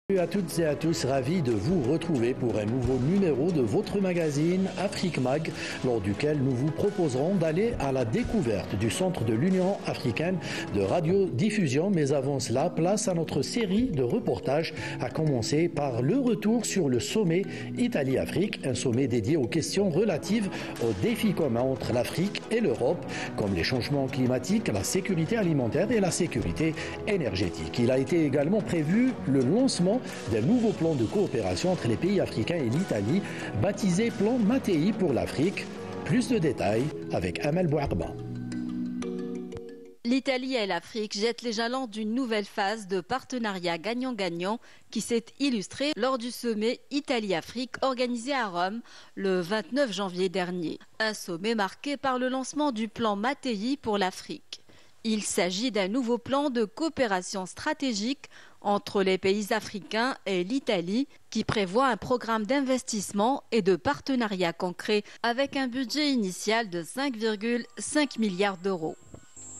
Salut à toutes et à tous, ravi de vous retrouver pour un nouveau numéro de votre magazine Afrique Mag, lors duquel nous vous proposerons d'aller à la découverte du centre de l'Union africaine de radiodiffusion. Mais avant cela, place à notre série de reportages, à commencer par le retour sur le sommet Italie-Afrique, un sommet dédié aux questions relatives aux défis communs entre l'Afrique et l'Europe, comme les changements climatiques, la sécurité alimentaire et la sécurité énergétique. Il a été également prévu le lancement d'un nouveau plan de coopération entre les pays africains et l'Italie, baptisé Plan Mattei pour l'Afrique. Plus de détails avec Amel Bouarba. L'Italie et l'Afrique jettent les jalons d'une nouvelle phase de partenariat gagnant-gagnant qui s'est illustrée lors du sommet Italie-Afrique organisé à Rome le 29 janvier dernier. Un sommet marqué par le lancement du plan Mattei pour l'Afrique. Il s'agit d'un nouveau plan de coopération stratégique entre les pays africains et l'Italie qui prévoit un programme d'investissement et de partenariat concret avec un budget initial de 5,5 milliards d'euros.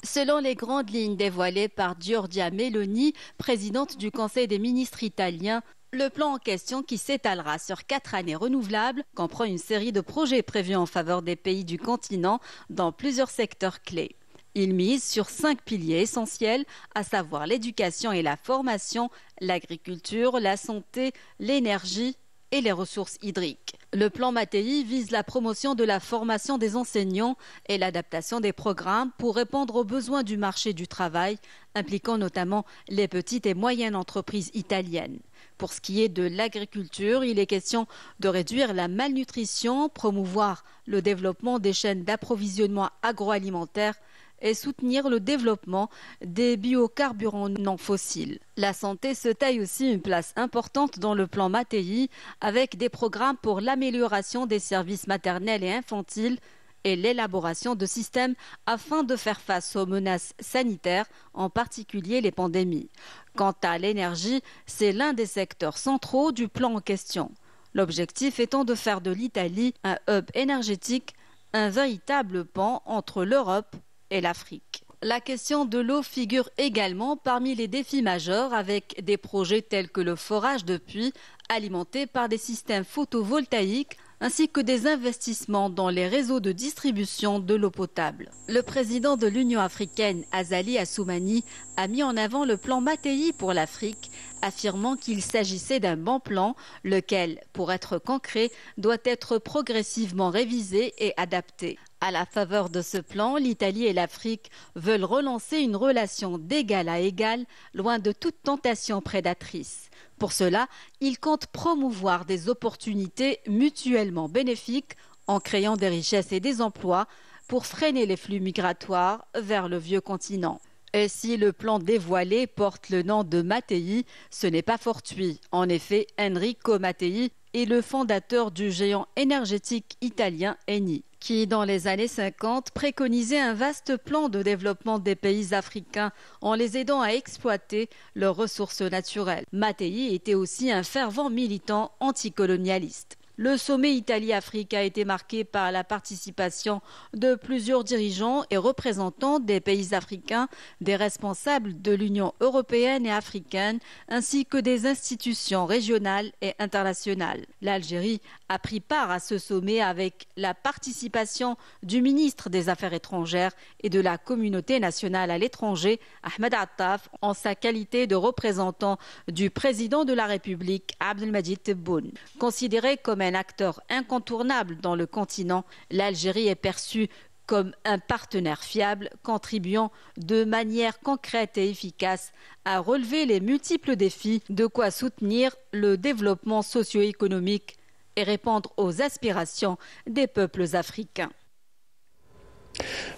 Selon les grandes lignes dévoilées par Giorgia Meloni, présidente du Conseil des ministres italien, le plan en question, qui s'étalera sur 4 années renouvelables, comprend une série de projets prévus en faveur des pays du continent dans plusieurs secteurs clés. Il mise sur 5 piliers essentiels, à savoir l'éducation et la formation, l'agriculture, la santé, l'énergie et les ressources hydriques. Le plan Mattei vise la promotion de la formation des enseignants et l'adaptation des programmes pour répondre aux besoins du marché du travail, impliquant notamment les petites et moyennes entreprises italiennes. Pour ce qui est de l'agriculture, il est question de réduire la malnutrition, promouvoir le développement des chaînes d'approvisionnement agroalimentaire et soutenir le développement des biocarburants non fossiles. La santé se taille aussi une place importante dans le plan Mattei, avec des programmes pour l'amélioration des services maternels et infantiles et l'élaboration de systèmes afin de faire face aux menaces sanitaires, en particulier les pandémies. Quant à l'énergie, c'est l'un des secteurs centraux du plan en question. L'objectif étant de faire de l'Italie un hub énergétique, un véritable pont entre l'Europe et l'Afrique. La question de l'eau figure également parmi les défis majeurs, avec des projets tels que le forage de puits alimentés par des systèmes photovoltaïques ainsi que des investissements dans les réseaux de distribution de l'eau potable. Le président de l'Union africaine, Azali Assoumani, a mis en avant le plan Mattei pour l'Afrique, affirmant qu'il s'agissait d'un bon plan, lequel, pour être concret, doit être progressivement révisé et adapté. À la faveur de ce plan, l'Italie et l'Afrique veulent relancer une relation d'égal à égal, loin de toute tentation prédatrice. Pour cela, ils comptent promouvoir des opportunités mutuellement bénéfiques en créant des richesses et des emplois pour freiner les flux migratoires vers le vieux continent. Et si le plan dévoilé porte le nom de Mattei, ce n'est pas fortuit. En effet, Enrico Mattei est le fondateur du géant énergétique italien Eni, qui, dans les années 50, préconisait un vaste plan de développement des pays africains en les aidant à exploiter leurs ressources naturelles. Mattei était aussi un fervent militant anticolonialiste. Le sommet Italie-Afrique a été marqué par la participation de plusieurs dirigeants et représentants des pays africains, des responsables de l'Union européenne et africaine, ainsi que des institutions régionales et internationales. L'Algérie a pris part à ce sommet avec la participation du ministre des Affaires étrangères et de la communauté nationale à l'étranger, Ahmed Attaf, en sa qualité de représentant du président de la République, Abdelmadjid Tebboune. Considéré comme un acteur incontournable dans le continent, l'Algérie est perçue comme un partenaire fiable, contribuant de manière concrète et efficace à relever les multiples défis, de quoi soutenir le développement socio-économique et répondre aux aspirations des peuples africains.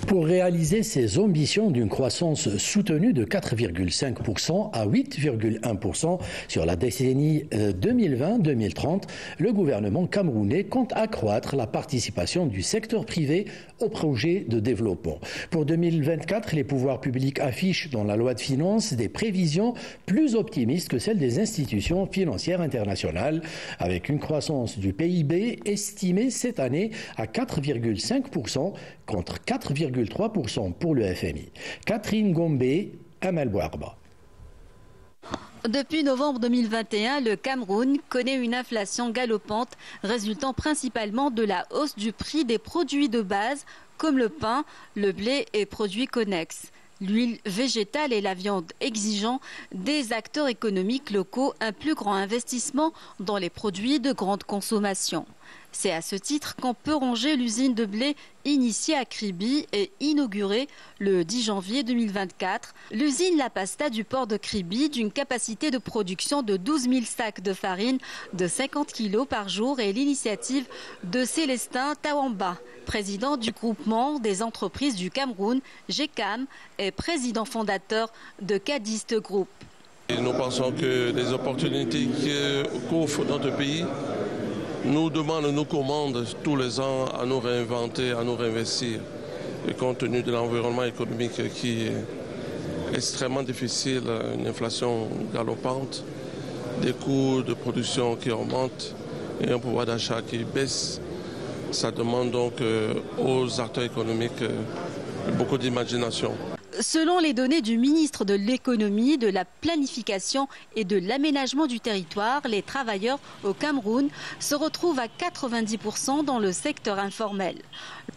Pour réaliser ses ambitions d'une croissance soutenue de 4,5% à 8,1% sur la décennie 2020-2030, le gouvernement camerounais compte accroître la participation du secteur privé aux projets de développement. Pour 2024, les pouvoirs publics affichent dans la loi de finances des prévisions plus optimistes que celles des institutions financières internationales, avec une croissance du PIB estimée cette année à 4,5% contre 4,3% pour le FMI. Catherine Gombe, Amel Bouarba. Depuis novembre 2021, le Cameroun connaît une inflation galopante résultant principalement de la hausse du prix des produits de base comme le pain, le blé et produits connexes. L'huile végétale et la viande exigeant des acteurs économiques locaux un plus grand investissement dans les produits de grande consommation. C'est à ce titre qu'on peut ranger l'usine de blé initiée à Kribi et inaugurée le 10 janvier 2024. L'usine La Pasta du port de Kribi, d'une capacité de production de 12 000 sacs de farine de 50 kg par jour, est l'initiative de Célestin Tawamba, président du groupement des entreprises du Cameroun, GECAM, et président fondateur de Cadiste Group. Nous pensons que les opportunités qu'offre notre pays nous demandent, nous commandent tous les ans à nous réinventer, à nous réinvestir. Et compte tenu de l'environnement économique qui est extrêmement difficile, une inflation galopante, des coûts de production qui augmentent et un pouvoir d'achat qui baisse, ça demande donc aux acteurs économiques beaucoup d'imagination. Selon les données du ministre de l'Économie, de la Planification et de l'Aménagement du territoire, les travailleurs au Cameroun se retrouvent à 90% dans le secteur informel.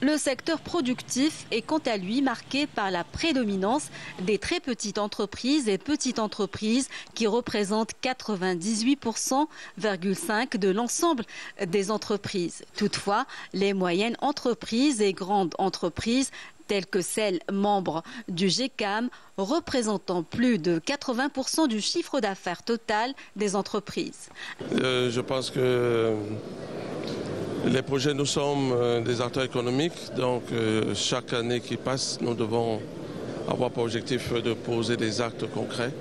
Le secteur productif est quant à lui marqué par la prédominance des très petites entreprises et petites entreprises qui représentent 98,5% de l'ensemble des entreprises. Toutefois, les moyennes entreprises et grandes entreprises telles que celles membres du GECAM, représentant plus de 80% du chiffre d'affaires total des entreprises. Je pense que les projets, nous sommes des acteurs économiques, donc chaque année qui passe, nous devons avoir pour objectif de poser des actes concrets,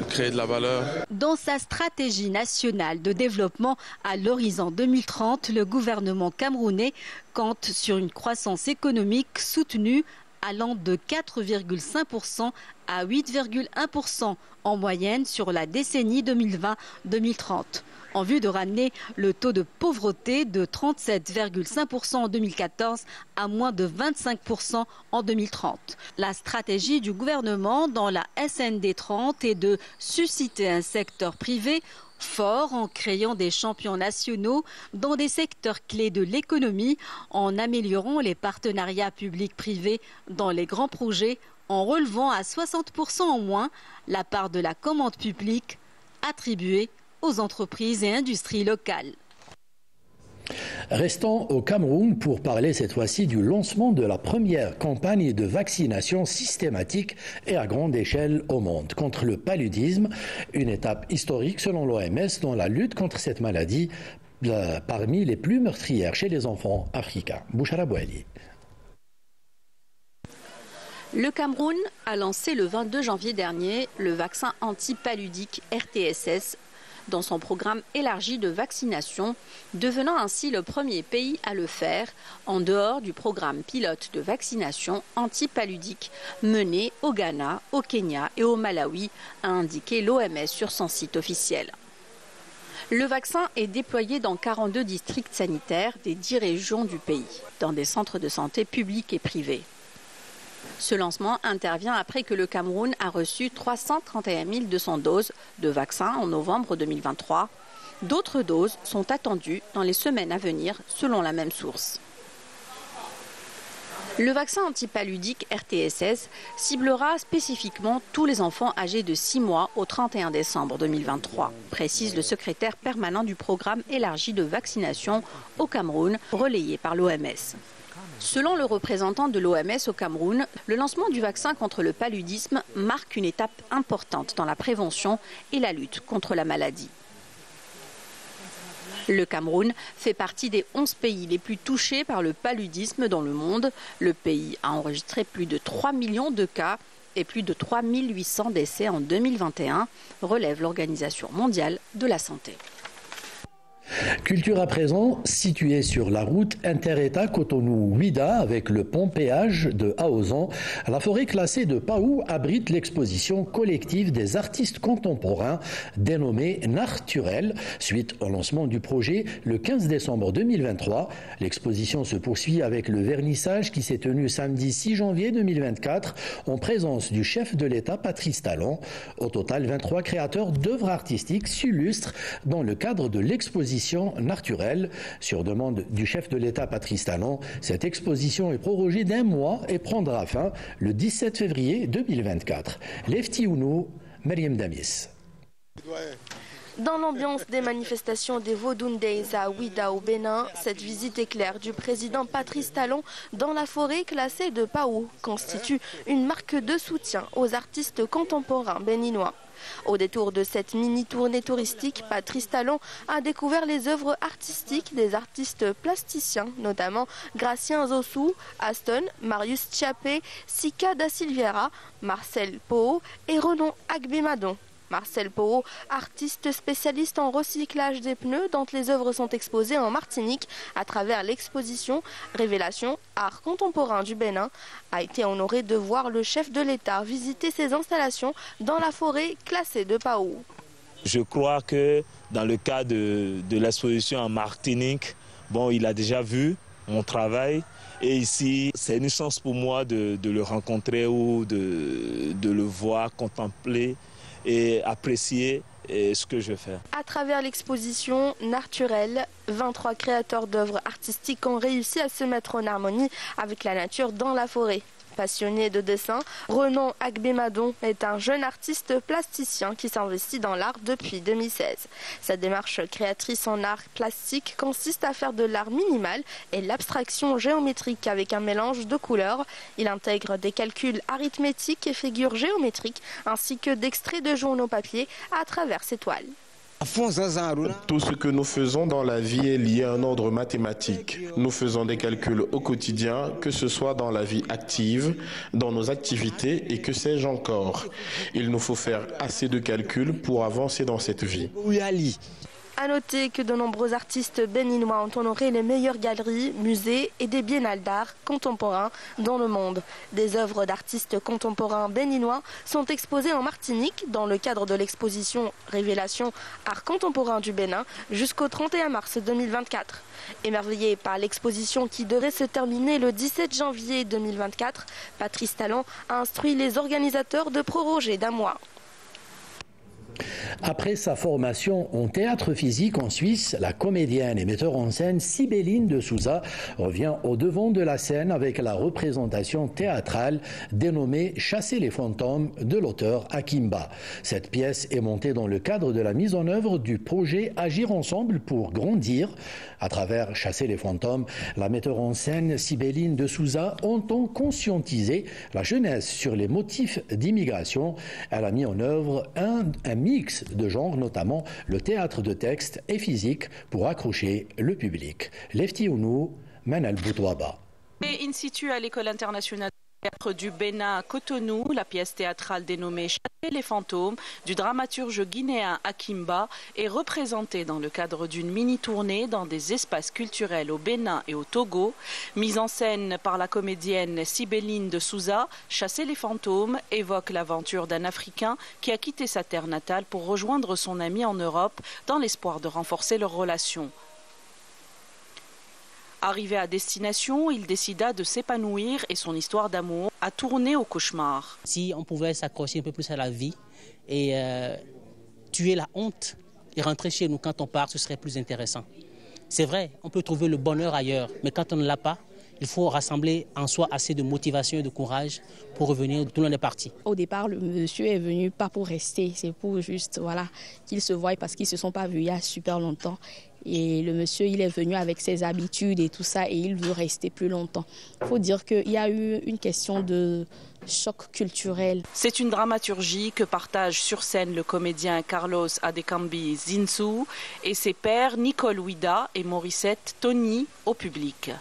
créer de la valeur. Dans sa stratégie nationale de développement à l'horizon 2030, le gouvernement camerounais compte sur une croissance économique soutenue allant de 4,5% à 8,1% en moyenne sur la décennie 2020-2030, en vue de ramener le taux de pauvreté de 37,5% en 2014 à moins de 25% en 2030. La stratégie du gouvernement dans la SND 30 est de susciter un secteur privé fort en créant des champions nationaux dans des secteurs clés de l'économie, en améliorant les partenariats publics-privés dans les grands projets, en relevant à 60% en moins la part de la commande publique attribuée aux entreprises et industries locales. Restons au Cameroun pour parler cette fois-ci du lancement de la première campagne de vaccination systématique et à grande échelle au monde contre le paludisme, une étape historique selon l'OMS dans la lutte contre cette maladie parmi les plus meurtrières chez les enfants africains. Bouchara Bouali. Le Cameroun a lancé le 22 janvier dernier le vaccin anti-paludique RTSS dans son programme élargi de vaccination, devenant ainsi le premier pays à le faire en dehors du programme pilote de vaccination anti-paludique mené au Ghana, au Kenya et au Malawi, a indiqué l'OMS sur son site officiel. Le vaccin est déployé dans 42 districts sanitaires des 10 régions du pays, dans des centres de santé publics et privés. Ce lancement intervient après que le Cameroun a reçu 331 200 doses de vaccins en novembre 2023. D'autres doses sont attendues dans les semaines à venir, selon la même source. Le vaccin antipaludique RTSS ciblera spécifiquement tous les enfants âgés de 6 mois au 31 décembre 2023, précise le secrétaire permanent du programme élargi de vaccination au Cameroun, relayé par l'OMS. Selon le représentant de l'OMS au Cameroun, le lancement du vaccin contre le paludisme marque une étape importante dans la prévention et la lutte contre la maladie. Le Cameroun fait partie des 11 pays les plus touchés par le paludisme dans le monde. Le pays a enregistré plus de 3 millions de cas et plus de 3 800 décès en 2021, relève l'Organisation mondiale de la santé. Culture à présent, située sur la route inter-État Cotonou-Ouida avec le pont péage de Aozan, la forêt classée de Paou abrite l'exposition collective des artistes contemporains dénommée Narturel. Suite au lancement du projet le 15 décembre 2023, l'exposition se poursuit avec le vernissage qui s'est tenu samedi 6 janvier 2024 en présence du chef de l'État Patrice Talon. Au total, 23 créateurs d'œuvres artistiques s'illustrent dans le cadre de l'exposition Narturel. Sur demande du chef de l'État Patrice Talon, cette exposition est prorogée d'1 mois et prendra fin le 17 février 2024. Lefti Ounou, Mariam Damis. Dans l'ambiance des manifestations des Vodun Days à Ouida au Bénin, cette visite éclair du président Patrice Talon dans la forêt classée de Paou constitue une marque de soutien aux artistes contemporains béninois. Au détour de cette mini-tournée touristique, Patrice Talon a découvert les œuvres artistiques des artistes plasticiens, notamment Gracien Zossou, Aston, Marius Chiapé, Sika da Silveira, Marcel Poo et Renan Agbemadon. Marcel Poo, artiste spécialiste en recyclage des pneus, dont les œuvres sont exposées en Martinique à travers l'exposition Révélation Art contemporain du Bénin, a été honoré de voir le chef de l'État visiter ses installations dans la forêt classée de Paou. Je crois que dans le cas de l'exposition en Martinique, il a déjà vu mon travail. Et ici, c'est une chance pour moi de le rencontrer ou de le voir, contempler et apprécier ce que je fais. À travers l'exposition Narturel, 23 créateurs d'œuvres artistiques ont réussi à se mettre en harmonie avec la nature dans la forêt. Passionné de dessin, Renan Agbemadon est un jeune artiste plasticien qui s'investit dans l'art depuis 2016. Sa démarche créatrice en art plastique consiste à faire de l'art minimal et l'abstraction géométrique avec un mélange de couleurs. Il intègre des calculs arithmétiques et figures géométriques ainsi que d'extraits de journaux papier à travers ses toiles. Tout ce que nous faisons dans la vie est lié à un ordre mathématique. Nous faisons des calculs au quotidien, que ce soit dans la vie active, dans nos activités et que sais-je encore. Il nous faut faire assez de calculs pour avancer dans cette vie. À noter que de nombreux artistes béninois ont honoré les meilleures galeries, musées et des biennales d'art contemporain dans le monde. Des œuvres d'artistes contemporains béninois sont exposées en Martinique dans le cadre de l'exposition Révélation Art contemporain du Bénin jusqu'au 31 mars 2024. Émerveillé par l'exposition qui devrait se terminer le 17 janvier 2024, Patrice Talon a instruit les organisateurs de proroger d'1 mois. Après sa formation en théâtre physique en Suisse, la comédienne et metteur en scène Sibéline de Souza revient au devant de la scène avec la représentation théâtrale dénommée Chasser les fantômes de l'auteur Akimba. Cette pièce est montée dans le cadre de la mise en œuvre du projet Agir ensemble pour grandir. À travers Chasser les fantômes, la metteur en scène Sibéline de Souza entend conscientiser la jeunesse sur les motifs d'immigration. Elle a mis en œuvre un mix de genres, notamment le théâtre de texte et physique, pour accrocher le public. Lefti Ounou, Manal Boutouaba. Et in situ à l'école internationale de théâtre du Bénin à Cotonou, la pièce théâtrale dénommée Chasser les fantômes du dramaturge guinéen Akimba est représentée dans le cadre d'une mini-tournée dans des espaces culturels au Bénin et au Togo. Mise en scène par la comédienne Sibéline de Souza, Chasser les fantômes évoque l'aventure d'un Africain qui a quitté sa terre natale pour rejoindre son ami en Europe dans l'espoir de renforcer leurs relations. Arrivé à destination, il décida de s'épanouir et son histoire d'amour a tourné au cauchemar. Si on pouvait s'accrocher un peu plus à la vie et tuer la honte et rentrer chez nous quand on part, ce serait plus intéressant. C'est vrai, on peut trouver le bonheur ailleurs, mais quand on ne l'a pas, il faut rassembler en soi assez de motivation et de courage pour revenir, tout le monde est parti. Au départ, le monsieur est venu pas pour rester, c'est pour juste qu'ils se voient parce qu'ils ne se sont pas vus il y a super longtemps. Et le monsieur, il est venu avec ses habitudes et tout ça et il veut rester plus longtemps. Il faut dire qu'il y a eu une question de choc culturel. C'est une dramaturgie que partagent sur scène le comédien Carlos Adekambi Zinsou et ses pairs Nicole Ouida et Morissette Tony au public.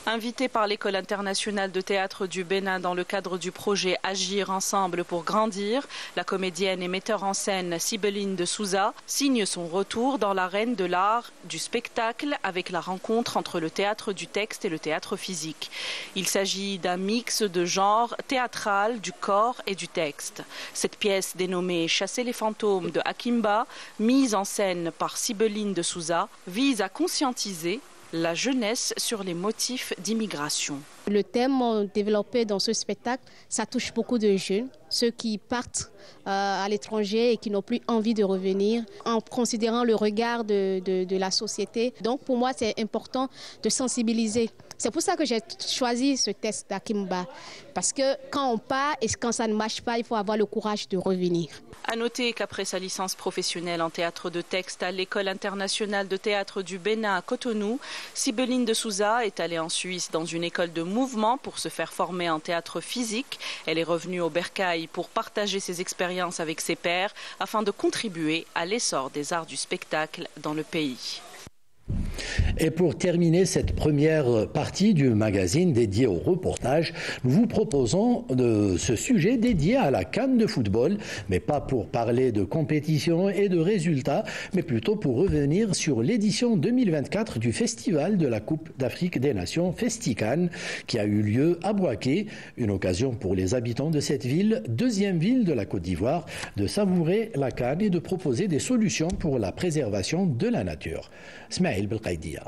Invitée par l'École internationale de théâtre du Bénin dans le cadre du projet Agir ensemble pour grandir, la comédienne et metteur en scène Sibeline de Souza signe son retour dans l'arène de l'art du spectacle avec la rencontre entre le théâtre du texte et le théâtre physique. Il s'agit d'un mix de genres théâtral, du corps et du texte. Cette pièce dénommée Chasser les fantômes de Akimba, mise en scène par Sibeline de Souza, vise à conscientiser la jeunesse sur les motifs d'immigration. Le thème développé dans ce spectacle, ça touche beaucoup de jeunes, ceux qui partent à l'étranger et qui n'ont plus envie de revenir, en considérant le regard de la société. Donc pour moi, c'est important de sensibiliser. C'est pour ça que j'ai choisi ce texte d'Akimba, parce que quand on part et quand ça ne marche pas, il faut avoir le courage de revenir. À noter qu'après sa licence professionnelle en théâtre de texte à l'École internationale de théâtre du Bénin à Cotonou, Sibeline de Souza est allée en Suisse dans une école de mouvement pour se faire former en théâtre physique. Elle est revenue au Bercail pour partager ses expériences avec ses pairs afin de contribuer à l'essor des arts du spectacle dans le pays. Et pour terminer cette première partie du magazine dédié au reportage, nous vous proposons ce sujet dédié à la CAN de football, mais pas pour parler de compétition et de résultats, mais plutôt pour revenir sur l'édition 2024 du Festival de la Coupe d'Afrique des Nations FestiCAN, qui a eu lieu à Bouaké, une occasion pour les habitants de cette ville, deuxième ville de la Côte d'Ivoire, de savourer la CAN et de proposer des solutions pour la préservation de la nature. Smaïl Belkaïdia.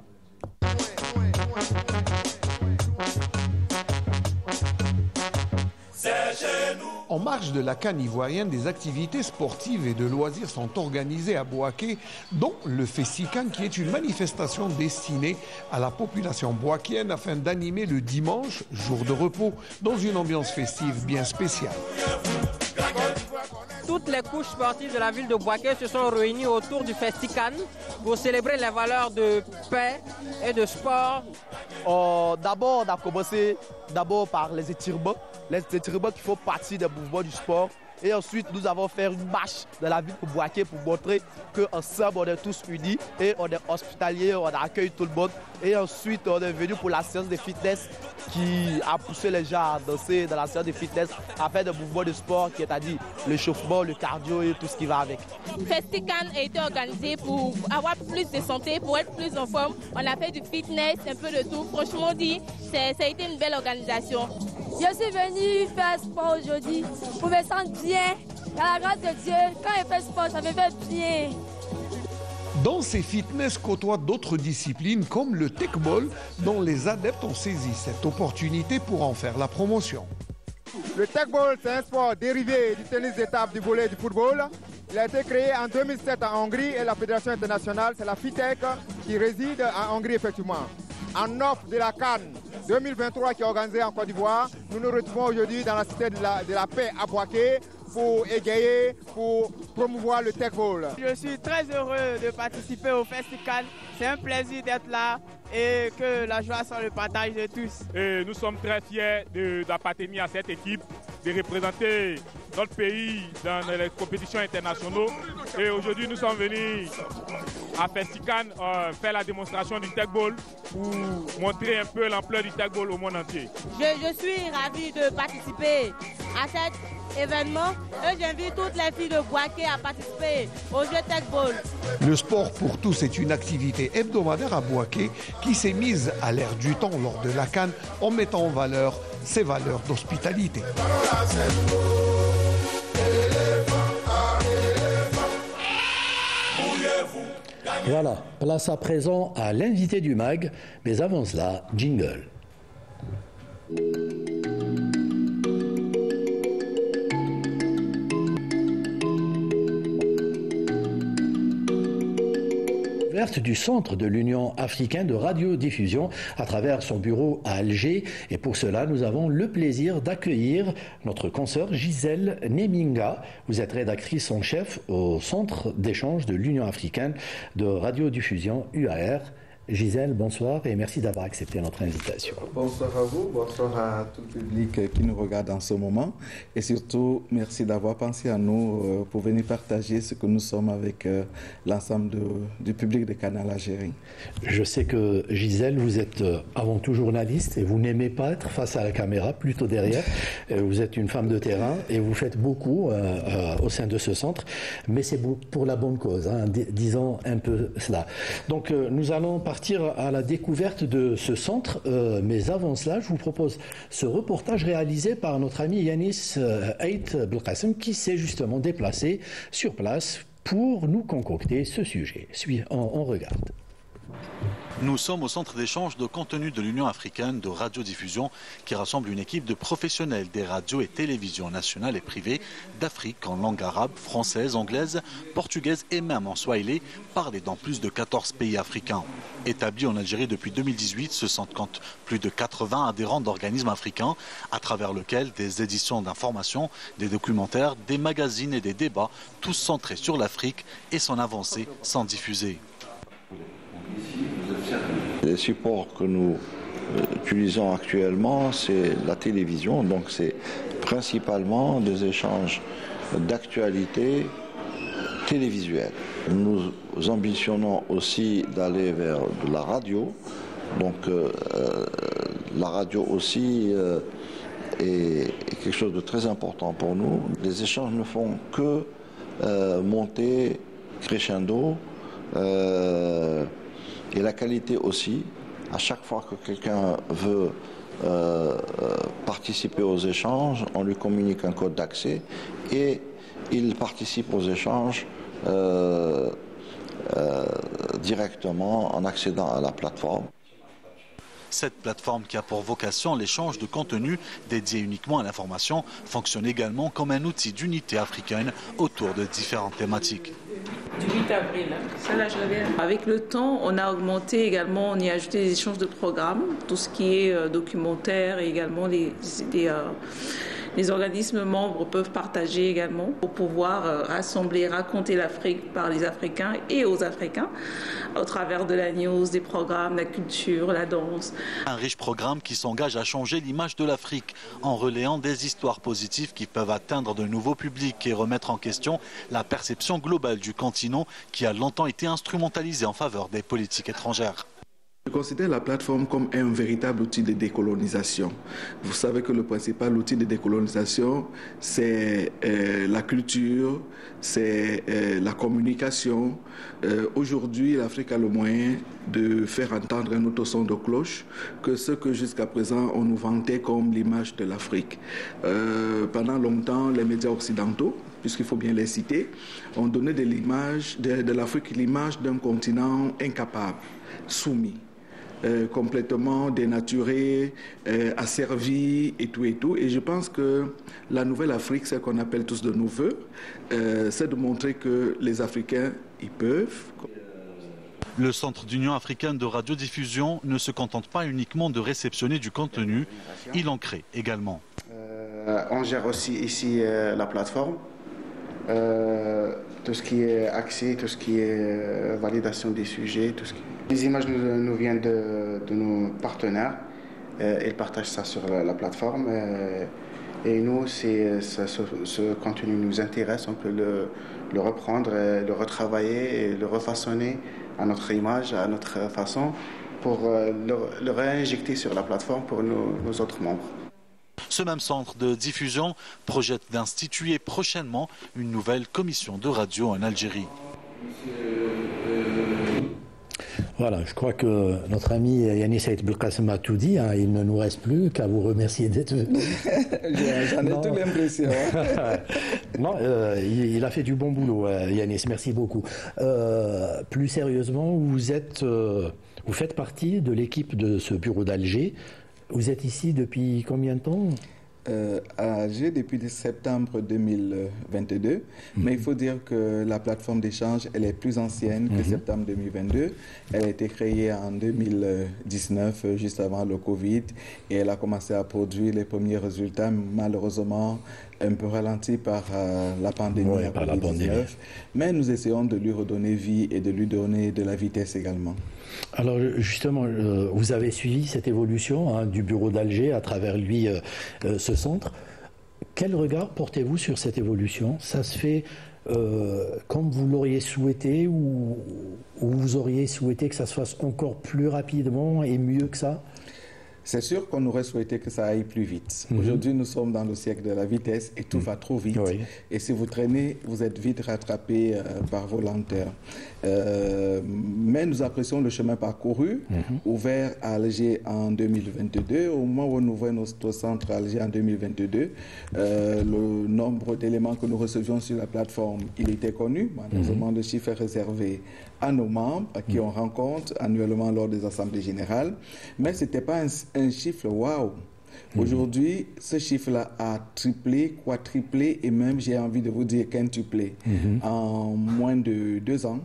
En marge de la CAN ivoirienne, des activités sportives et de loisirs sont organisées à Bouaké, dont le FestiCAN, qui est une manifestation destinée à la population bouakienne afin d'animer le dimanche, jour de repos, dans une ambiance festive bien spéciale. Toutes les couches sportives de la ville de Bouaké se sont réunies autour du FestiCAN pour célébrer les valeurs de paix et de sport. D'abord, on a commencé par les étirements qui font partie des mouvements du sport. Et ensuite, nous avons fait une marche dans la ville de Bouaké pour montrer qu'ensemble, on est tous unis et on est hospitaliers, on accueille tout le monde. Et ensuite, on est venu pour la séance de fitness qui a poussé les gens à danser dans la séance de fitness à faire des mouvements de sport, qui est à dire l'échauffement, le cardio et tout ce qui va avec. FestiCAN a été organisé pour avoir plus de santé, pour être plus en forme. On a fait du fitness, un peu de tout. Franchement dit, ça a été une belle organisation. Je suis venue faire sport aujourd'hui pour me sentir bien. Dans la grâce de Dieu, quand je fais sport, ça me fait bien. Dans ces fitness côtoient d'autres disciplines comme le techball, dont les adeptes ont saisi cette opportunité pour en faire la promotion. Le techball, c'est un sport dérivé du tennis d'étape, du volley et du football. Il a été créé en 2007 en Hongrie et la fédération internationale, c'est la FITEC, qui réside en Hongrie effectivement. En offre de la CAN 2023 qui est organisée en Côte d'Ivoire, nous nous retrouvons aujourd'hui dans la cité de la paix à Bouaké pour égayer, pour promouvoir le techball. Je suis très heureux de participer au FestiCAN. C'est un plaisir d'être là et que la joie soit le partage de tous. Et nous sommes très fiers d'appartenir à cette équipe, de représenter notre pays dans les compétitions internationales. Et aujourd'hui, nous sommes venus à FestiCAN faire la démonstration du techball pour montrer un peu l'ampleur du techball au monde entier. Je suis ravie de participer à cet événement et j'invite toutes les filles de Bouaké à participer au jeu techball. Le sport pour tous est une activité hebdomadaire à Bouaké qui s'est mise à l'ère du temps lors de la CAN en mettant en valeur ses valeurs d'hospitalité. Voilà, place à présent à l'invité du MAG, mais avant cela, jingle. Du centre de l'Union africaine de radiodiffusion à travers son bureau à Alger. Et pour cela, nous avons le plaisir d'accueillir notre consoeur Gisèle Neminga. Vous êtes rédactrice en chef au centre d'échange de l'Union africaine de radiodiffusion UAR. Gisèle, bonsoir et merci d'avoir accepté notre invitation. Bonsoir à vous, bonsoir à tout le public qui nous regarde en ce moment et surtout merci d'avoir pensé à nous pour venir partager ce que nous sommes avec l'ensemble du public de Canal Algérie. Je sais que Gisèle, vous êtes avant tout journaliste et vous n'aimez pas être face à la caméra, plutôt derrière. Vous êtes une femme de terrain et vous faites beaucoup au sein de ce centre, mais c'est pour la bonne cause, hein, disons un peu cela. Donc nous allons partir à la découverte de ce centre, mais avant cela, je vous propose ce reportage réalisé par notre ami Yanis Ait Belkacem qui s'est justement déplacé sur place pour nous concocter ce sujet. On regarde. Nous sommes au centre d'échange de contenu de l'Union africaine de radiodiffusion qui rassemble une équipe de professionnels des radios et télévisions nationales et privées d'Afrique en langue arabe, française, anglaise, portugaise et même en swahili, parlée dans plus de 14 pays africains. Établi en Algérie depuis 2018, ce centre compte plus de 80 adhérents d'organismes africains à travers lesquels des éditions d'information, des documentaires, des magazines et des débats, tous centrés sur l'Afrique et son avancée sans diffuser. Les supports que nous utilisons actuellement, c'est la télévision, donc c'est principalement des échanges d'actualité télévisuelle. Nous ambitionnons aussi d'aller vers de la radio, donc la radio aussi est quelque chose de très important pour nous. Les échanges ne font que monter crescendo. Et la qualité aussi, à chaque fois que quelqu'un veut participer aux échanges, on lui communique un code d'accès et il participe aux échanges directement en accédant à la plateforme. Cette plateforme qui a pour vocation l'échange de contenu dédié uniquement à l'information fonctionne également comme un outil d'unité africaine autour de différentes thématiques. Du 8 avril, ça là je reviens. Avec le temps, on a augmenté également, on y a ajouté des échanges de programmes, tout ce qui est documentaire et également les organismes membres peuvent partager également pour pouvoir rassembler, raconter l'Afrique par les Africains et aux Africains au travers de la news, des programmes, la culture, la danse. Un riche programme qui s'engage à changer l'image de l'Afrique en relayant des histoires positives qui peuvent atteindre de nouveaux publics et remettre en question la perception globale du continent qui a longtemps été instrumentalisée en faveur des politiques étrangères. Je considère la plateforme comme un véritable outil de décolonisation. Vous savez que le principal outil de décolonisation, c'est la culture, c'est la communication. Aujourd'hui, l'Afrique a le moyen de faire entendre un autre son de cloche que ce que jusqu'à présent on nous vantait comme l'image de l'Afrique. Pendant longtemps, les médias occidentaux, puisqu'il faut bien les citer, ont donné de l'image de l'Afrique l'image d'un continent incapable, soumis. Complètement dénaturé, asservi et tout et tout. Et je pense que la nouvelle Afrique, ce qu'on appelle tous de nos voeux, c'est de montrer que les Africains, ils peuvent. Le Centre d'Union africaine de radiodiffusion ne se contente pas uniquement de réceptionner du contenu, il en crée également. On gère aussi ici la plateforme. Tout ce qui est accès, tout ce qui est validation des sujets, tout ce qui... Les images nous viennent de nos partenaires. Ils partagent ça sur la plateforme. Et nous, ce contenu nous intéresse, on peut le reprendre, le retravailler et le refaçonner à notre image, à notre façon, pour le réinjecter sur la plateforme pour nos autres membres. Ce même centre de diffusion projette d'instituer prochainement une nouvelle commission de radio en Algérie. Voilà, je crois que notre ami Yanis Ait Belkacem a tout dit. Hein. Il ne nous reste plus qu'à vous remercier d'être venu. J'en ai toute l'impression. Non, il a fait du bon boulot, Yanis. Merci beaucoup. Plus sérieusement, vous faites partie de l'équipe de ce bureau d'Alger. Vous êtes ici depuis combien de temps ? à Alger depuis septembre 2022, mais il faut dire que la plateforme d'échange, elle est plus ancienne que septembre 2022. Elle a été créée en 2019, juste avant le Covid, et elle a commencé à produire les premiers résultats, malheureusement un peu ralenti par la pandémie, par la pandémie. Mais nous essayons de lui redonner vie et de lui donner de la vitesse également. Alors justement, vous avez suivi cette évolution du bureau d'Alger à travers lui, ce centre. Quel regard portez-vous sur cette évolution? Ça se fait comme vous l'auriez souhaité ou vous auriez souhaité que ça se fasse encore plus rapidement et mieux que ça? C'est sûr qu'on aurait souhaité que ça aille plus vite. Aujourd'hui, nous sommes dans le siècle de la vitesse et tout va trop vite. Et si vous traînez, vous êtes vite rattrapé par vos lenteurs. Mais nous apprécions le chemin parcouru, ouvert à Alger en 2022. Au moment où on ouvrait notre centre à Alger en 2022, le nombre d'éléments que nous recevions sur la plateforme, il était connu. Malheureusement, le chiffre est réservé à nos membres, à qui on rencontre annuellement lors des assemblées générales. Mais ce n'était pas un chiffre waouh. Aujourd'hui, ce chiffre-là a triplé, quadruplé et même, j'ai envie de vous dire, quintuplé. En moins de 2 ans,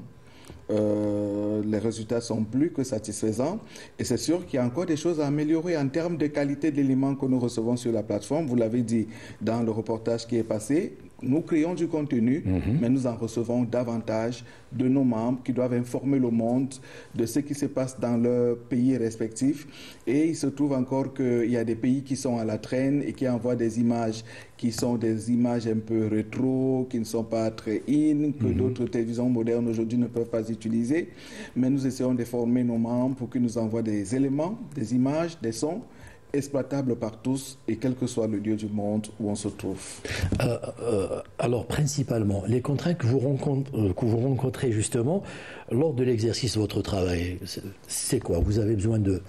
les résultats sont plus que satisfaisants. Et c'est sûr qu'il y a encore des choses à améliorer en termes de qualité de l'élément que nous recevons sur la plateforme. Vous l'avez dit dans le reportage qui est passé. Nous créons du contenu, mais nous en recevons davantage de nos membres qui doivent informer le monde de ce qui se passe dans leurs pays respectifs. Et il se trouve encore qu'il y a des pays qui sont à la traîne et qui envoient des images qui sont des images un peu rétro, qui ne sont pas très in, que d'autres télévisions modernes aujourd'hui ne peuvent pas utiliser. Mais nous essayons de former nos membres pour qu'ils nous envoient des éléments, des images, des sons exploitable par tous et quel que soit le lieu du monde où on se trouve. Alors principalement, les contraintes que vous rencontrez justement lors de l'exercice de votre travail, c'est quoi? Vous avez besoin de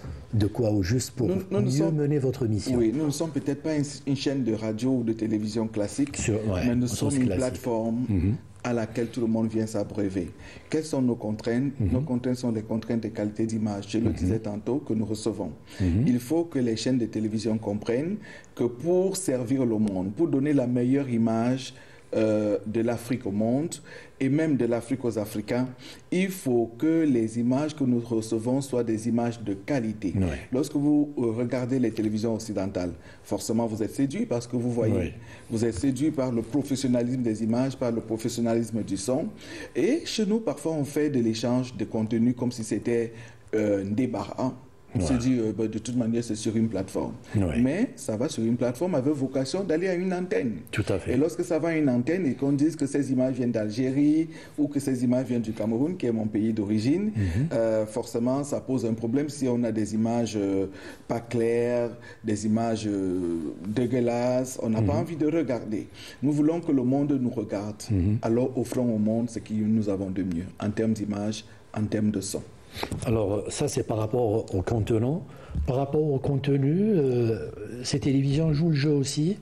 quoi au juste pour mieux mener votre mission? Oui, nous ne sommes peut-être pas une chaîne de radio ou de télévision classique, mais nous sommes une plateforme à laquelle tout le monde vient s'abreuver. Quelles sont nos contraintes? Nos contraintes sont les contraintes de qualité d'image, je le disais tantôt, que nous recevons. Il faut que les chaînes de télévision comprennent que pour servir le monde, pour donner la meilleure image de l'Afrique au monde et même de l'Afrique aux Africains, il faut que les images que nous recevons soient des images de qualité. Lorsque vous regardez les télévisions occidentales, forcément vous êtes séduit parce que vous voyez. Vous êtes séduit par le professionnalisme des images, par le professionnalisme du son. Et chez nous, parfois, on fait de l'échange de contenu comme si c'était un débarras. On se dit, de toute manière, c'est sur une plateforme. Mais ça va sur une plateforme avec vocation d'aller à une antenne. Tout à fait. Et lorsque ça va à une antenne et qu'on dise que ces images viennent d'Algérie ou que ces images viennent du Cameroun, qui est mon pays d'origine, forcément, ça pose un problème si on a des images pas claires, des images dégueulasses. On n'a pas envie de regarder. Nous voulons que le monde nous regarde. Alors, offrons au monde ce que nous avons de mieux en termes d'image, en termes de son. Alors ça c'est par rapport au contenant. Par rapport au contenu, ces télévisions jouent le jeu aussi?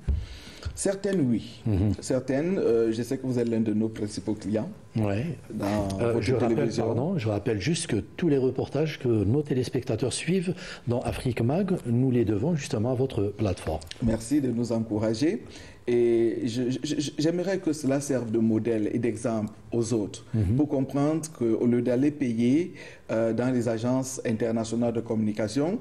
Certaines oui. Certaines, je sais que vous êtes l'un de nos principaux clients. Je rappelle juste que tous les reportages que nos téléspectateurs suivent dans Afrique Mag, nous les devons justement à votre plateforme. Merci de nous encourager. Et j'aimerais que cela serve de modèle et d'exemple aux autres pour comprendre qu'au lieu d'aller payer dans les agences internationales de communication,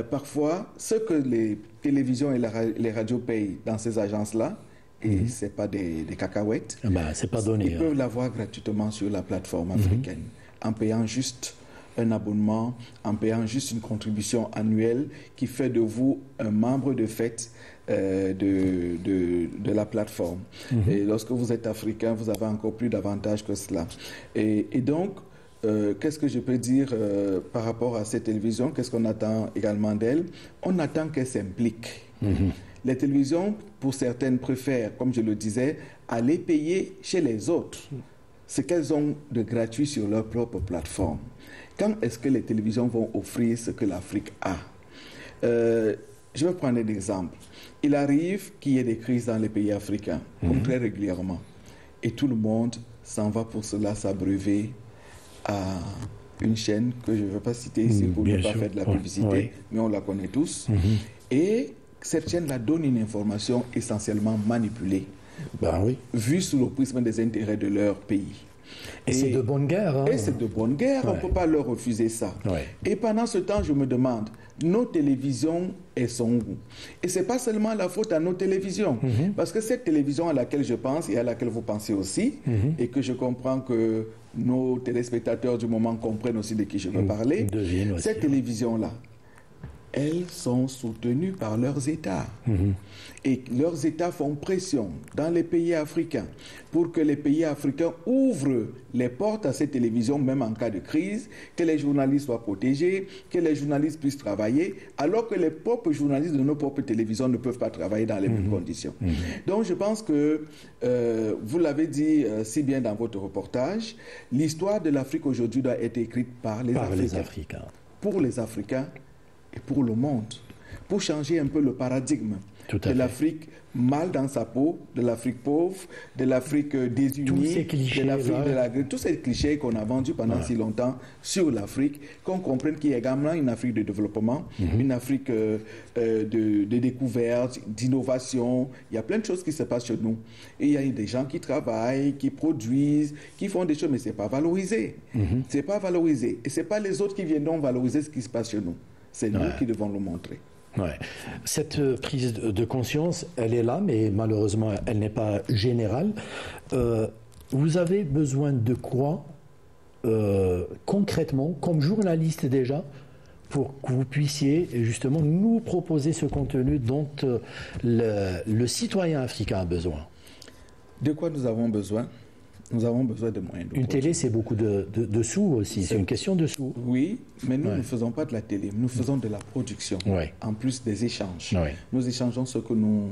parfois ce que les télévisions et les radios payent dans ces agences-là, et ce n'est pas des cacahuètes, c'est pas donné, ils peuvent l'avoir gratuitement sur la plateforme africaine en payant juste un abonnement, en payant juste une contribution annuelle qui fait de vous un membre de fait de la plateforme. Et lorsque vous êtes africain, vous avez encore plus d'avantages que cela. Et donc, qu'est-ce que je peux dire par rapport à cette télévision? Qu'est-ce qu'on attend également d'elle? On attend qu'elle s'implique. Les télévisions, pour certaines, préfèrent, comme je le disais, aller payer chez les autres ce qu'elles ont de gratuit sur leur propre plateforme. Quand est-ce que les télévisions vont offrir ce que l'Afrique a? Je vais prendre un exemple. Il arrive qu'il y ait des crises dans les pays africains, comme très régulièrement. Et tout le monde s'en va pour cela s'abreuver à une chaîne que je ne veux pas citer ici pour ne pas faire de la publicité, mais on la connaît tous. Et cette chaîne-là donne une information essentiellement manipulée, vue sous le prisme des intérêts de leur pays. Et c'est de bonne guerre. Hein. Et c'est de bonne guerre, on ne peut pas leur refuser ça. Et pendant ce temps, je me demande, nos télévisions, elles sont où? Et ce n'est pas seulement la faute à nos télévisions, parce que cette télévision à laquelle je pense et à laquelle vous pensez aussi, et que je comprends que nos téléspectateurs du moment comprennent aussi de qui je veux parler, cette télévision-là, elles sont soutenues par leurs États. Et leurs États font pression dans les pays africains pour que les pays africains ouvrent les portes à cette télévision, même en cas de crise, que les journalistes soient protégés, que les journalistes puissent travailler, alors que les propres journalistes de nos propres télévisions ne peuvent pas travailler dans les mêmes conditions. Donc je pense que, vous l'avez dit si bien dans votre reportage, l'histoire de l'Afrique aujourd'hui doit être écrite par les Africains. Pour les Africains et pour le monde, pour changer un peu le paradigme de l'Afrique mal dans sa peau, de l'Afrique pauvre, de l'Afrique désunie, de l'Afrique tous ces clichés qu'on a vendus pendant si longtemps sur l'Afrique, qu'on comprenne qu'il y a également une Afrique de développement, une Afrique de découverte, d'innovation. Il y a plein de choses qui se passent chez nous. Et il y a des gens qui travaillent, qui produisent, qui font des choses, mais ce n'est pas valorisé. C'est pas valorisé. Et ce n'est pas les autres qui viendront valoriser ce qui se passe chez nous. C'est nous qui devons le montrer. Cette prise de conscience, elle est là, mais malheureusement, elle n'est pas générale. Vous avez besoin de quoi, concrètement, comme journaliste déjà, pour que vous puissiez justement nous proposer ce contenu dont le citoyen africain a besoin? De quoi nous avons besoin? Nous avons besoin de moyens. Une télé, c'est beaucoup de sous aussi. C'est une question de sous. Oui, mais nous ne faisons pas de la télé. Nous faisons de la production, en plus des échanges. Nous échangeons ce que nous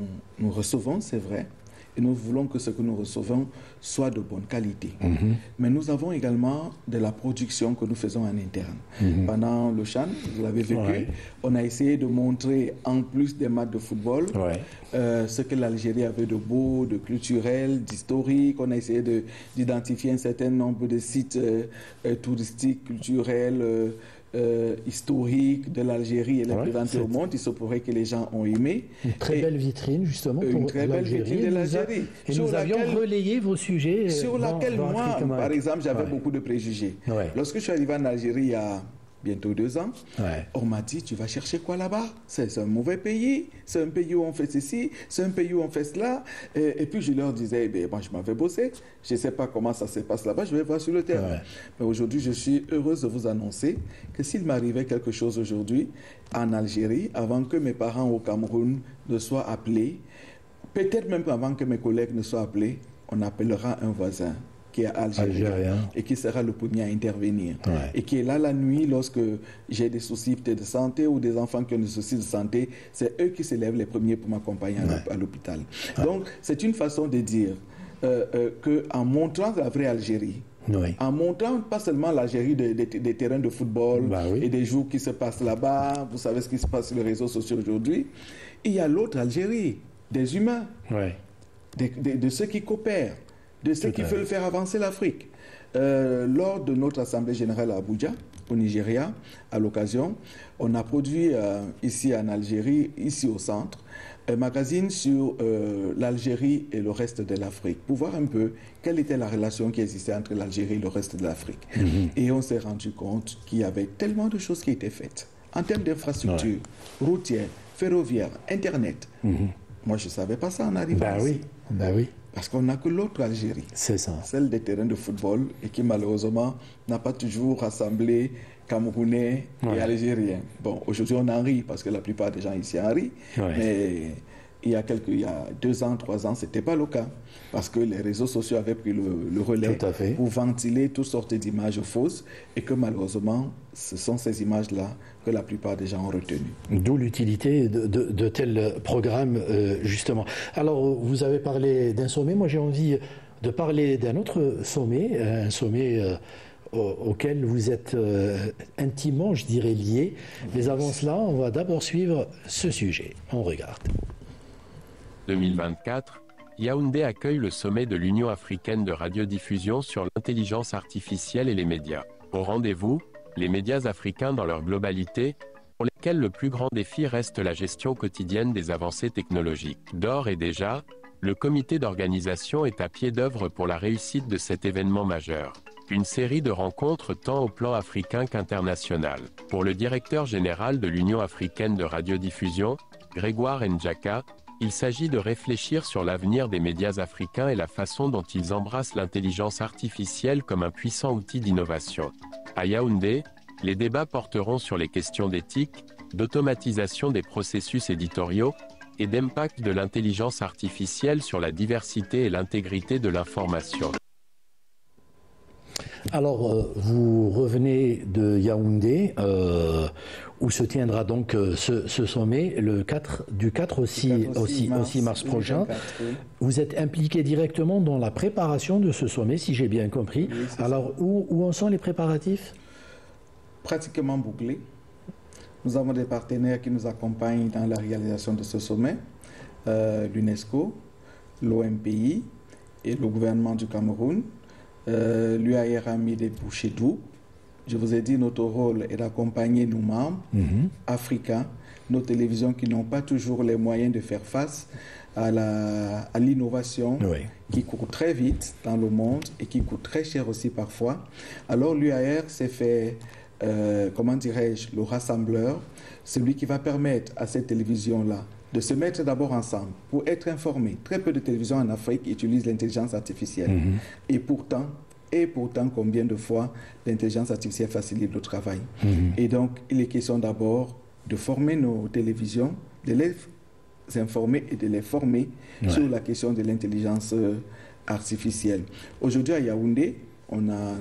recevons, c'est vrai. Et nous voulons que ce que nous recevons soit de bonne qualité. Mais nous avons également de la production que nous faisons en interne. Pendant le CHAN, vous l'avez vécu, on a essayé de montrer, en plus des matchs de football, ce que l'Algérie avait de beau, de culturel, d'historique. On a essayé d'identifier un certain nombre de sites touristiques, culturels, historique de l'Algérie et les présenter au monde. Il se pourrait que les gens ont aimé. Une très belle vitrine justement pour une très belle vitrine de l'Algérie. Et nous avions relayé vos sujets. Sur laquelle moi, par exemple, j'avais beaucoup de préjugés. Lorsque je suis arrivé en Algérie il y a bientôt 2 ans, on m'a dit, tu vas chercher quoi là-bas? C'est un mauvais pays, c'est un pays où on fait ceci, c'est un pays où on fait cela. Et puis je leur disais, moi je m'en vais bosser, je ne sais pas comment ça se passe là-bas, je vais voir sur le terrain. Mais aujourd'hui, je suis heureuse de vous annoncer que s'il m'arrivait quelque chose aujourd'hui en Algérie, avant que mes parents au Cameroun ne soient appelés, peut-être même avant que mes collègues ne soient appelés, on appellera un voisin qui est algérien et qui sera le premier à intervenir et qui est là la nuit lorsque j'ai des soucis peut-être de santé ou des enfants qui ont des soucis de santé, c'est eux qui se lèvent les premiers pour m'accompagner à l'hôpital. Donc c'est une façon de dire qu'en montrant la vraie Algérie, en montrant pas seulement l'Algérie des terrains de football et des jours qui se passent là-bas, vous savez ce qui se passe sur les réseaux sociaux aujourd'hui, il y a l'autre Algérie, des humains, de ceux qui coopèrent, de ceux qui veulent faire avancer l'Afrique. Lors de notre Assemblée générale à Abuja, au Nigeria, à l'occasion, on a produit ici en Algérie, ici au centre, un magazine sur l'Algérie et le reste de l'Afrique, pour voir un peu quelle était la relation qui existait entre l'Algérie et le reste de l'Afrique. Et on s'est rendu compte qu'il y avait tellement de choses qui étaient faites, en termes d'infrastructures, routières, ferroviaires, Internet. Moi, je ne savais pas ça en arrivant ici. Parce qu'on n'a que l'autre Algérie. C'est ça. Celle des terrains de football et qui malheureusement n'a pas toujours rassemblé Camerounais et Algériens. Bon, aujourd'hui on en rit parce que la plupart des gens ici en rient. Mais il y a 2 ans, 3 ans, ce n'était pas le cas. Parce que les réseaux sociaux avaient pris le relais pour ventiler toutes sortes d'images fausses et que malheureusement, ce sont ces images-là que la plupart des gens ont retenues. D'où l'utilité de tels programmes, justement. Alors, vous avez parlé d'un sommet. Moi, j'ai envie de parler d'un autre sommet, un sommet auquel vous êtes intimement, je dirais, liés. Mais avant cela, on va d'abord suivre ce sujet. On regarde. 2024, Yaoundé accueille le sommet de l'Union africaine de radiodiffusion sur l'intelligence artificielle et les médias. Au rendez-vous, les médias africains dans leur globalité, pour lesquels le plus grand défi reste la gestion quotidienne des avancées technologiques. D'ores et déjà, le comité d'organisation est à pied d'œuvre pour la réussite de cet événement majeur. Une série de rencontres tant au plan africain qu'international. Pour le directeur général de l'Union africaine de radiodiffusion, Grégoire Ndjaka, il s'agit de réfléchir sur l'avenir des médias africains et la façon dont ils embrassent l'intelligence artificielle comme un puissant outil d'innovation. À Yaoundé, les débats porteront sur les questions d'éthique, d'automatisation des processus éditoriaux et d'impact de l'intelligence artificielle sur la diversité et l'intégrité de l'information. Alors, vous revenez de Yaoundé, où se tiendra donc ce sommet du 4 au 6 mars prochain. Vous êtes impliqué directement dans la préparation de ce sommet, si j'ai bien compris. Oui, alors, où en sont les préparatifs? Pratiquement bouclés. Nous avons des partenaires qui nous accompagnent dans la réalisation de ce sommet, l'UNESCO, l'OMPI et le gouvernement du Cameroun. L'UAR a mis des bouchées doubles. Je vous ai dit, notre rôle est d'accompagner nos membres africains, nos télévisions qui n'ont pas toujours les moyens de faire face à l'innovation qui court très vite dans le monde et qui coûte très cher aussi parfois. Alors l'UAR s'est fait, comment dirais-je, le rassembleur, celui qui va permettre à cette télévision-là de se mettre d'abord ensemble pour être informés. Très peu de télévisions en Afrique utilisent l'intelligence artificielle. Et pourtant, combien de fois l'intelligence artificielle facilite le travail. Et donc, il est question d'abord de former nos télévisions, de les informer et de les former sur la question de l'intelligence artificielle. Aujourd'hui, à Yaoundé, on a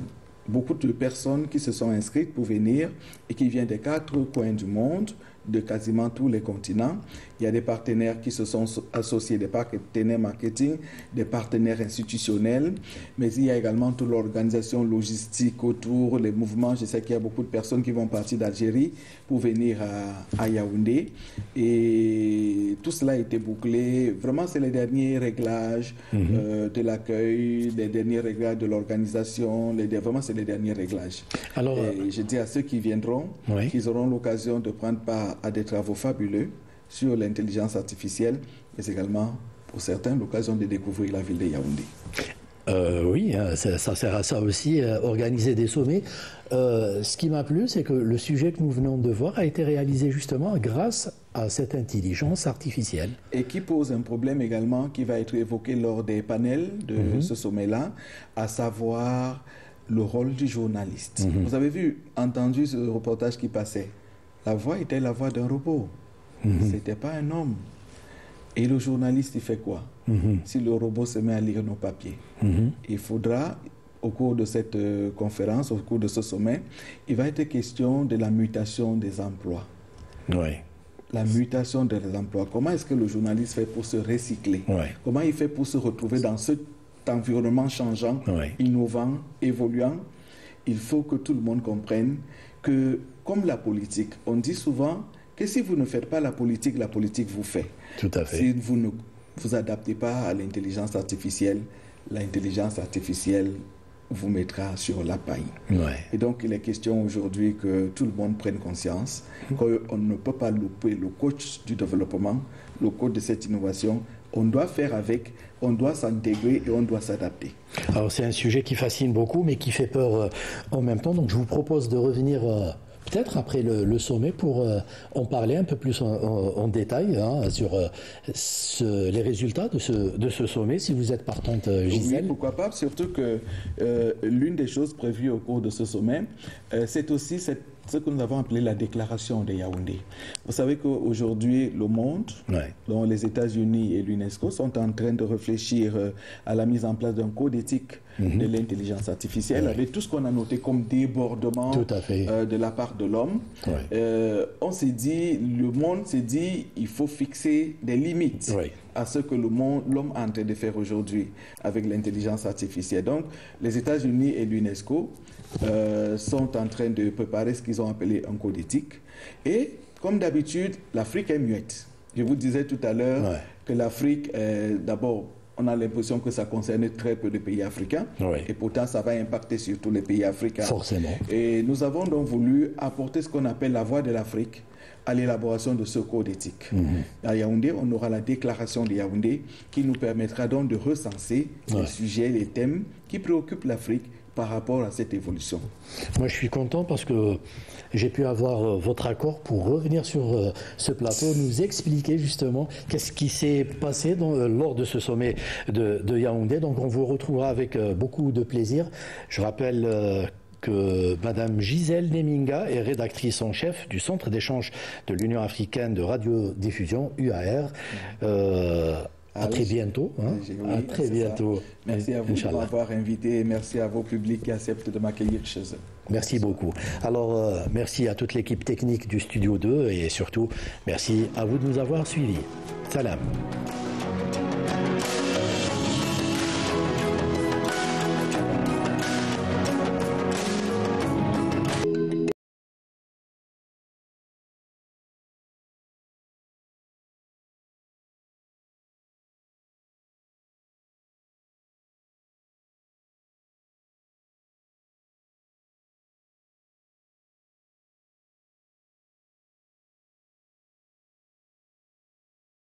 beaucoup de personnes qui se sont inscrites pour venir et qui viennent des 4 coins du monde, de quasiment tous les continents. Il y a des partenaires qui se sont associés, des partenaires marketing, des partenaires institutionnels, mais il y a également toute l'organisation logistique autour, les mouvements. Je sais qu'il y a beaucoup de personnes qui vont partir d'Algérie pour venir à Yaoundé. Et tout cela a été bouclé. Vraiment, c'est les derniers réglages de l'accueil, les derniers réglages de l'organisation. Vraiment, c'est les derniers réglages. Alors, et je dis à ceux qui viendront qu'ils auront l'occasion de prendre part à des travaux fabuleux sur l'intelligence artificielle, mais également, pour certains, l'occasion de découvrir la ville de Yaoundé. Oui, ça sert à ça aussi, organiser des sommets. Ce qui m'a plu, c'est que le sujet que nous venons de voir a été réalisé justement grâce à cette intelligence artificielle. Et qui pose un problème également qui va être évoqué lors des panels de ce sommet-là, à savoir le rôle du journaliste. Vous avez entendu ce reportage qui passait. La voix était la voix d'un robot. Ce n'était pas un homme. Et le journaliste, il fait quoi? Si le robot se met à lire nos papiers, il faudra, au cours de cette conférence, au cours de ce sommet, il va être question de la mutation des emplois. La mutation des emplois. Comment est-ce que le journaliste fait pour se recycler? Comment il fait pour se retrouver dans cet environnement changeant, innovant, évoluant? Il faut que tout le monde comprenne que, comme la politique, on dit souvent que si vous ne faites pas la politique vous fait. Tout à fait. Si vous ne vous adaptez pas à l'intelligence artificielle, l'intelligence artificielle vous mettra sur la paille. Et donc, il est question aujourd'hui que tout le monde prenne conscience qu'on ne peut pas louper le coach du développement, le coach de cette innovation. On doit faire avec, on doit s'intégrer et on doit s'adapter. Alors, c'est un sujet qui fascine beaucoup, mais qui fait peur en même temps. Donc, je vous propose de revenir peut-être après le sommet pour en parler un peu plus en détail sur les résultats de ce sommet, si vous êtes partante, Gisèle. Oui, pourquoi pas, surtout que l'une des choses prévues au cours de ce sommet, c'est aussi ce que nous avons appelé la déclaration de Yaoundé. Vous savez qu'aujourd'hui, le monde, dont les États-Unis et l'UNESCO, sont en train de réfléchir à la mise en place d'un code éthique de l'intelligence artificielle, avec tout ce qu'on a noté comme débordement de la part de l'homme. On s'est dit, le monde s'est dit, il faut fixer des limites à ce que l'homme est en train de faire aujourd'hui avec l'intelligence artificielle. Donc, les États-Unis et l'UNESCO sont en train de préparer ce qu'ils ont appelé un code éthique. Et, comme d'habitude, l'Afrique est muette. Je vous disais tout à l'heure que l'Afrique, d'abord, on a l'impression que ça concerne très peu de pays africains. Et pourtant, ça va impacter sur tous les pays africains. Forcément. Et nous avons donc voulu apporter ce qu'on appelle la voix de l'Afrique à l'élaboration de ce code éthique. À Yaoundé, on aura la déclaration de Yaoundé qui nous permettra donc de recenser les sujets, les thèmes qui préoccupent l'Afrique par rapport à cette évolution. Moi, je suis content parce que j'ai pu avoir votre accord pour revenir sur ce plateau, nous expliquer justement qu'est-ce qui s'est passé lors de ce sommet de Yaoundé. Donc, on vous retrouvera avec beaucoup de plaisir. Je rappelle que Madame Gisèle Neminga est rédactrice en chef du Centre d'échange de l'Union africaine de radiodiffusion, UAR. À très bientôt. À très bientôt. Merci à vous de m'avoir invité et merci à vos publics qui acceptent de m'accueillir chez eux. Merci beaucoup. Alors, merci à toute l'équipe technique du Studio 2 et surtout, merci à vous de nous avoir suivis. Salam.